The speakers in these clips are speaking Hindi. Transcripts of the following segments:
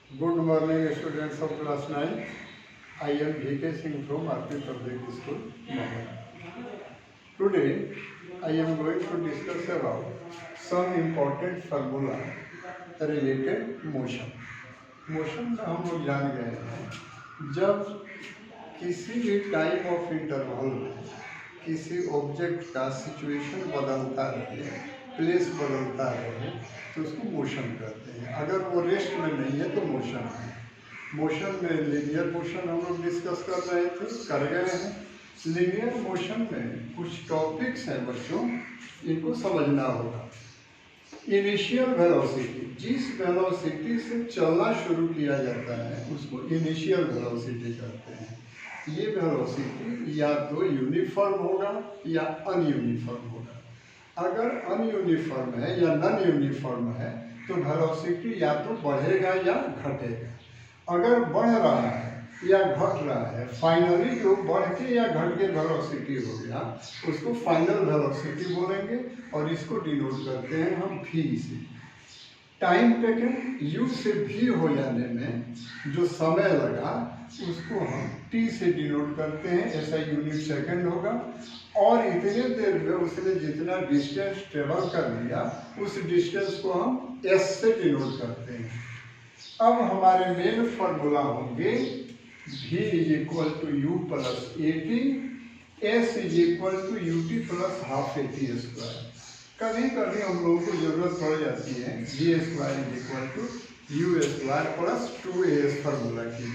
Good morning, students of class 9. I am V.K. Singh from RP Public School, Mumbai. Today, I am going to discuss about some important formula related motion. Motion में हम लोग जान गए हैं, जब किसी भी टाइम ऑफ इंटरवल में किसी ऑब्जेक्ट का सिचुएशन बदलता रहे, प्लेस बदलता रहे, तो उसको मोशन कहते हैं। अगर वो रेस्ट में नहीं है तो मोशन है। मोशन में लीनियर मोशन हम लोग डिस्कस कर रहे थे, कर गए हैं। लीनियर मोशन में कुछ टॉपिक्स हैं बच्चों, इनको समझना होगा। इनिशियल वेलोसिटी, जिस वेलोसिटी से चलना शुरू किया जाता है उसको इनिशियल वेलोसिटी कहते हैं। ये वेलोसिटी या तो यूनिफॉर्म होगा या अनयूनिफॉर्म होगा। अगर अनयूनिफॉर्म है या नॉन यूनिफॉर्म है तो वेलोसिटी या तो बढ़ेगा या घटेगा। अगर बढ़ रहा है या घट रहा है, फाइनली जो बढ़ के या घट के वेलोसिटी हो गया उसको फाइनल वेलोसिटी बोलेंगे, और इसको डिनोट करते हैं हम v से। टाइम टेकन u से v हो जाने में जो समय लगा उसको हम t से डिनोट करते हैं, ऐसा यूनिट सेकंड होगा। और इतने देर में उसने जितना डिस्टेंस ट्रेवल कर लिया उस डिस्टेंस को हम s से डिनोट करते हैं। अब हमारे मेन फार्मूला होंगे v is equal to u plus a t, s is equal to u t plus half a t square. कभी कभी हम लोगों को जरूरत पड़ जाती है v square is equal to u square plus 2a formula की।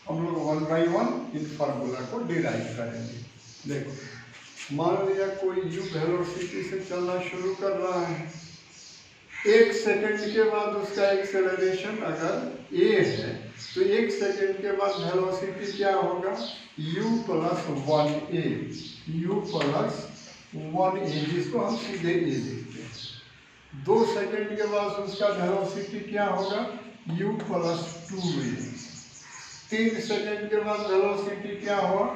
हम लोग 1 बाई 1 इन फार्मूला को डिराइव करेंगे। देखो, मान लिया कोई u वेलोसिटी से चलना शुरू कर रहा है, 1 सेकंड के बाद उसका एक्सेलरेशन अगर a है तो 1 सेकंड के बाद वेलोसिटी क्या होगा, u plus 1a, u plus 1a, जिसको हम सीधे a लिखते हैं। 2 सेकंड के बाद उसका वेलोसिटी क्या होगा, u प्लस 2a। 3 सेकंड के बाद वेलोसिटी क्या हुआ,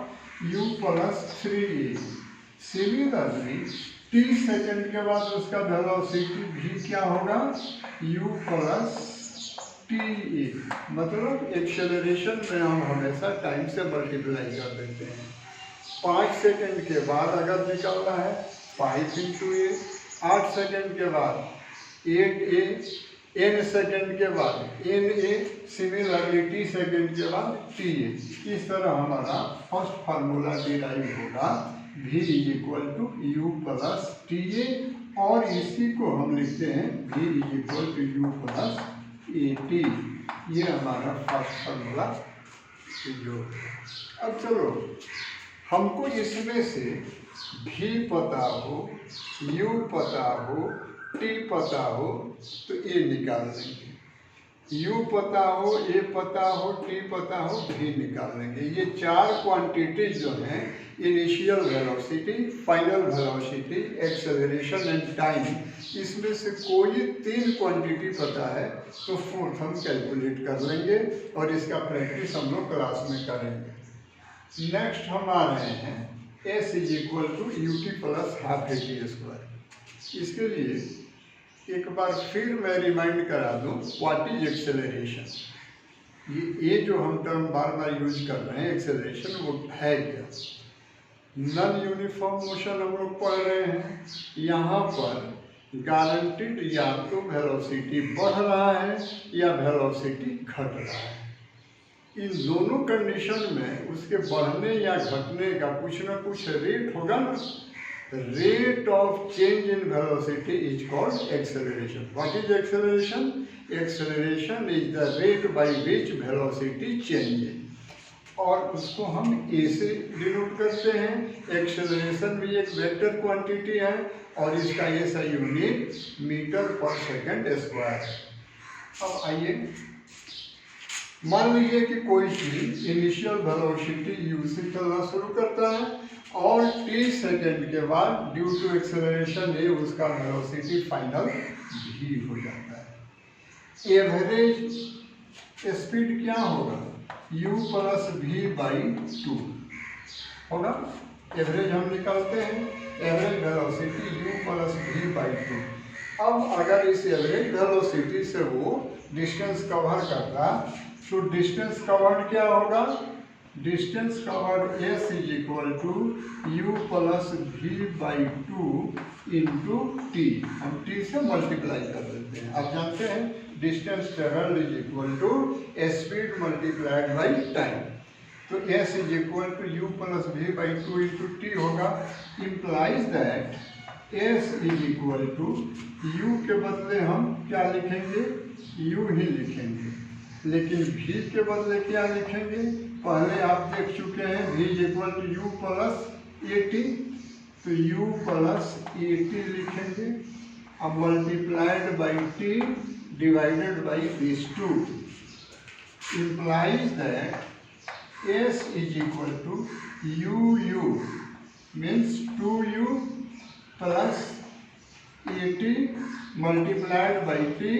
u plus 3a। Similarly t second के बाद उसका वेलोसिटी v क्या होगा, u प्लस ta। मतलब एक्सेलरेशन में हम हमेशा टाइम से मल्टीप्लाई कर देते हैं। 5 सेकंड के बाद अगर निकालना है 5 इंटू ए, 8 सेकंड के बाद 8a, n सेकंड के बाद na, सिमिलरली t सेकंड के बाद ta। इस तरह हमारा फर्स्ट फार्मूला डिराइव होगा v is equal to u plus ta, और इसी को हम लिखते हैं v is equal to u plus a t. ये हमारा फर्स्ट फार्मूला जो। अब चलो, हमको इसमें से v पता हो, u पता हो, t पता हो तो a निकाल लेंगे। u पता हो, a पता हो, t पता हो, v निकाल लेंगे। ये 4 क्वांटिटीज जो हैं, initial velocity, final velocity, acceleration and time, इसमें से कोई 3 क्वांटिटी पता है तो फोर्थ हम कैलकुलेट कर लेंगे, और इसका प्रैक्टिस हम लोग क्लास में करेंगे। नेक्स्ट हम आ रहे हैं s is equal to u t plus half a t square. इसके लिए एक बार फिर मैं रिमाइंड करा दूं, व्हाट इज एक्सेलरेशन। ये जो हम टर्म बार बार यूज कर रहे हैं एक्सेलरेशन, वो है क्या। नॉन यूनिफॉर्म मोशन हम लोग पढ़ रहे हैं। यहाँ पर गारंटीड या तो वेलोसिटी बढ़ रहा है या वेलोसिटी घट रहा है। इन दोनों कंडीशन में उसके बढ़ने या घटने का कुछ ना कुछ रेट होगा ना। Rate of change in velocity is called acceleration. What is acceleration? Acceleration is the rate by which velocity changes, और उसको हम a से डिनोट करते हैं। एक्सेलरेशन भी एक वेक्टर क्वांटिटी है और इसका ऐसा यूनिट मीटर पर सेकंड स्क्वायर। अब आइए, मान लीजिए कि कोई चीज इनिशियल वेलोसिटी u से चलना शुरू करता है और t सेकंड के बाद ड्यू टू एक्सेलरेशन a उसका वेलोसिटी फाइनल v हो जाता है। एवरेज स्पीड क्या होगा, u प्लस v बाई 2 होगा। एवरेज हम निकालते हैं, average velocity u plus v by 2। अब अगर इस एवरेज वेलोसिटी से वो डिस्टेंस कवर करता, तो डिस्टेंस कवर्ड क्या होगा? Distance covered S is equal to u plus v by 2 into T. हम टी से मल्टीप्लाई कर देते हैं। आप जानते हैं distance travelled is equal to speed multiplied by time. तो S is equal to u plus v by 2 into T होगा। Implies that S is equal to u के बदले हम क्या लिखेंगे? यू ही लिखेंगे, लेकिन v के बदले क्या लिखेंगे? पहले आप देख चुके हैं v is equal to u plus a t, तो u प्लस ए टी लिखेंगे। अब multiplied by t divided by this 2 implies that s is equal to u means 2u plus 80 multiplied by t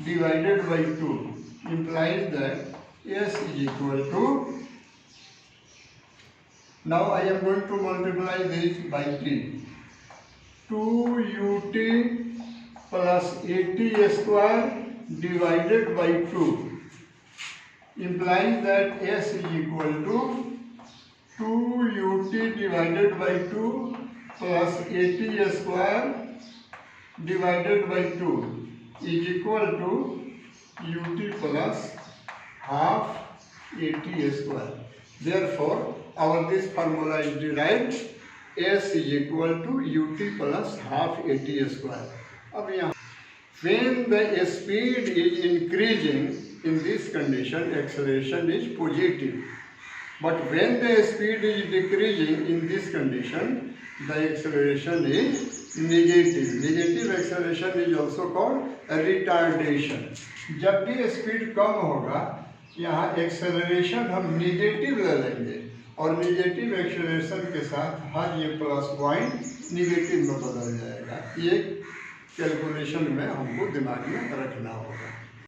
divided by 2 implies that s is equal to, now I am going to multiply this by t, 2ut plus 80 square divided by 2 implies that s is equal to 2ut divided by 2 plus 80 square divided by 2 is equal to ut plus half 80 square. Therefore, our this formula is derived s is equal to ut plus half 80 square. अब यहाँ when the speed is increasing, in this condition acceleration is positive, but when the speed is decreasing, in this condition the acceleration is negative. Negative acceleration is also called retardation. जब भी स्पीड कम होगा यहाँ एक्सेलरेशन हम निगेटिव ले लेंगे और निगेटिव एक्सेलरेशन के साथ हर ये प्लस पॉइंट निगेटिव में बदल जाएगा। ये कैलकुलेशन में हमको दिमाग में रखना होगा।